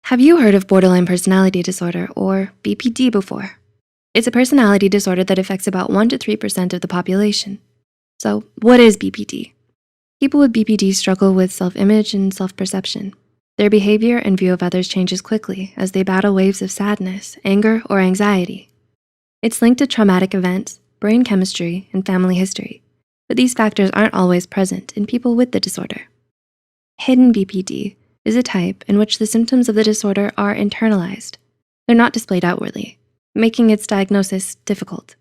Have you heard of borderline personality disorder, or BPD, before? It's a personality disorder that affects about 1 to 3% of the population. So what is BPD? People with BPD struggle with self-image and self-perception. Their behavior and view of others changes quickly as they battle waves of sadness, anger, or anxiety. It's linked to traumatic events, brain chemistry, and family history, but these factors aren't always present in people with the disorder. Hidden BPD is a type in which the symptoms of the disorder are internalized. They're not displayed outwardly, making its diagnosis difficult.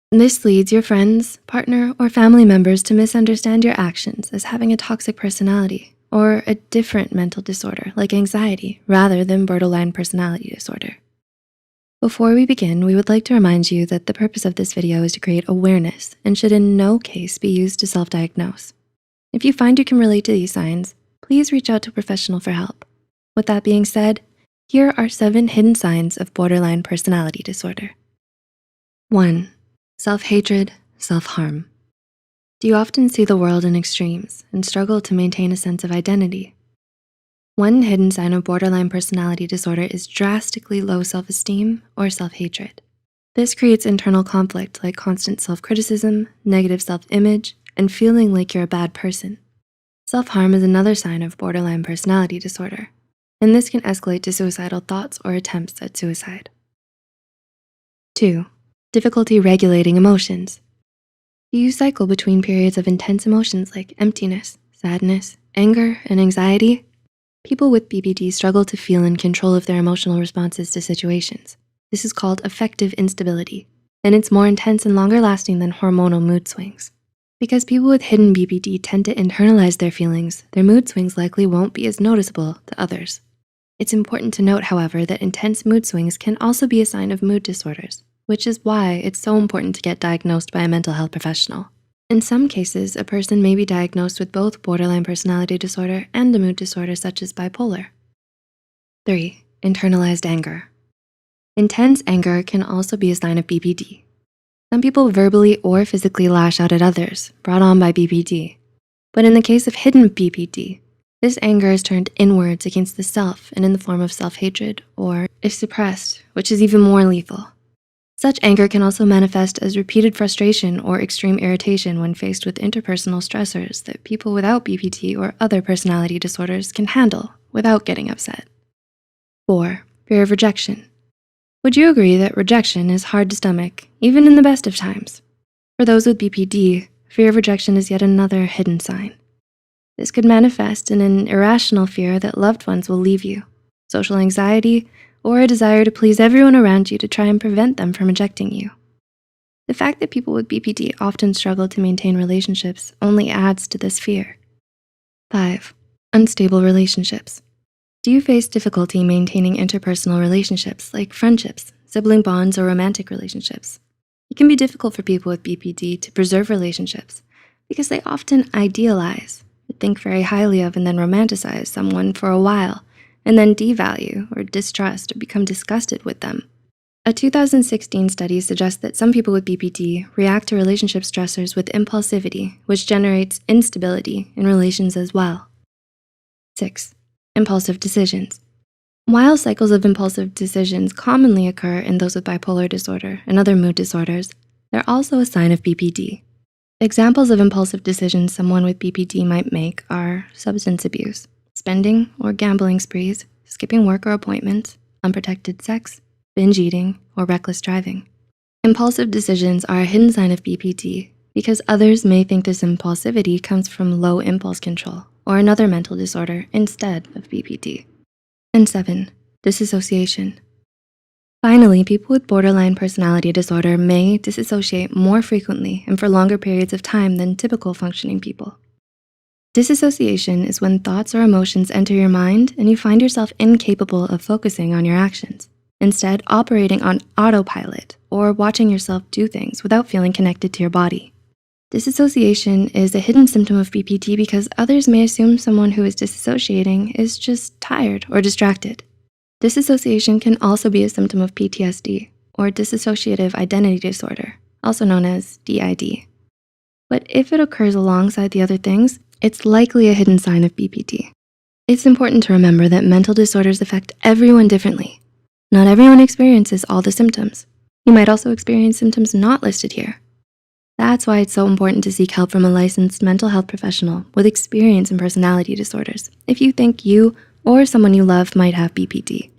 This leads your friends, partner, or family members to misunderstand your actions as having a toxic personality or a different mental disorder like anxiety rather than borderline personality disorder. Before we begin, we would like to remind you that the purpose of this video is to create awareness and should in no case be used to self-diagnose. If you find you can relate to these signs, please reach out to a professional for help. With that being said, here are 7 hidden signs of borderline personality disorder. 1. Self-hatred, self-harm. Do you often see the world in extremes and struggle to maintain a sense of identity? One hidden sign of borderline personality disorder is drastically low self-esteem or self-hatred. This creates internal conflict like constant self-criticism, negative self-image, and feeling like you're a bad person. Self-harm is another sign of borderline personality disorder, and this can escalate to suicidal thoughts or attempts at suicide. 2. Difficulty regulating emotions. Do you cycle between periods of intense emotions like emptiness, sadness, anger, and anxiety? People with BPD struggle to feel in control of their emotional responses to situations. This is called affective instability, and it's more intense and longer lasting than hormonal mood swings. Because people with hidden BPD tend to internalize their feelings, their mood swings likely won't be as noticeable to others. It's important to note, however, that intense mood swings can also be a sign of mood disorders, which is why it's so important to get diagnosed by a mental health professional. In some cases, a person may be diagnosed with both borderline personality disorder and a mood disorder such as bipolar. 3. Internalized anger. Intense anger can also be a sign of BPD. Some people verbally or physically lash out at others, brought on by BPD. But in the case of hidden BPD, this anger is turned inwards against the self and in the form of self-hatred or is suppressed, which is even more lethal. Such anger can also manifest as repeated frustration or extreme irritation when faced with interpersonal stressors that people without BPD or other personality disorders can handle without getting upset. 4. Fear of rejection. Would you agree that rejection is hard to stomach, even in the best of times? For those with BPD, fear of rejection is yet another hidden sign. This could manifest in an irrational fear that loved ones will leave you, social anxiety, or a desire to please everyone around you to try and prevent them from rejecting you. The fact that people with BPD often struggle to maintain relationships only adds to this fear. 5. Unstable relationships. Do you face difficulty maintaining interpersonal relationships like friendships, sibling bonds, or romantic relationships? It can be difficult for people with BPD to preserve relationships because they often idealize, think very highly of, and then romanticize someone for a while, and then devalue or distrust or become disgusted with them. A 2016 study suggests that some people with BPD react to relationship stressors with impulsivity, which generates instability in relations as well. 6. Impulsive decisions. While cycles of impulsive decisions commonly occur in those with bipolar disorder and other mood disorders, they're also a sign of BPD. Examples of impulsive decisions someone with BPD might make are substance abuse, spending or gambling sprees, skipping work or appointments, unprotected sex, binge eating, or reckless driving. Impulsive decisions are a hidden sign of BPD because others may think this impulsivity comes from low impulse control or another mental disorder instead of BPD. And 7, disassociation. Finally, people with borderline personality disorder may disassociate more frequently and for longer periods of time than typical functioning people. Disassociation is when thoughts or emotions enter your mind and you find yourself incapable of focusing on your actions, instead operating on autopilot or watching yourself do things without feeling connected to your body. Disassociation is a hidden symptom of BPD because others may assume someone who is disassociating is just tired or distracted. Disassociation can also be a symptom of PTSD or dissociative identity disorder, also known as DID. But if it occurs alongside the other things, it's likely a hidden sign of BPD. It's important to remember that mental disorders affect everyone differently. Not everyone experiences all the symptoms. You might also experience symptoms not listed here. That's why it's so important to seek help from a licensed mental health professional with experience in personality disorders if you think you or someone you love might have BPD.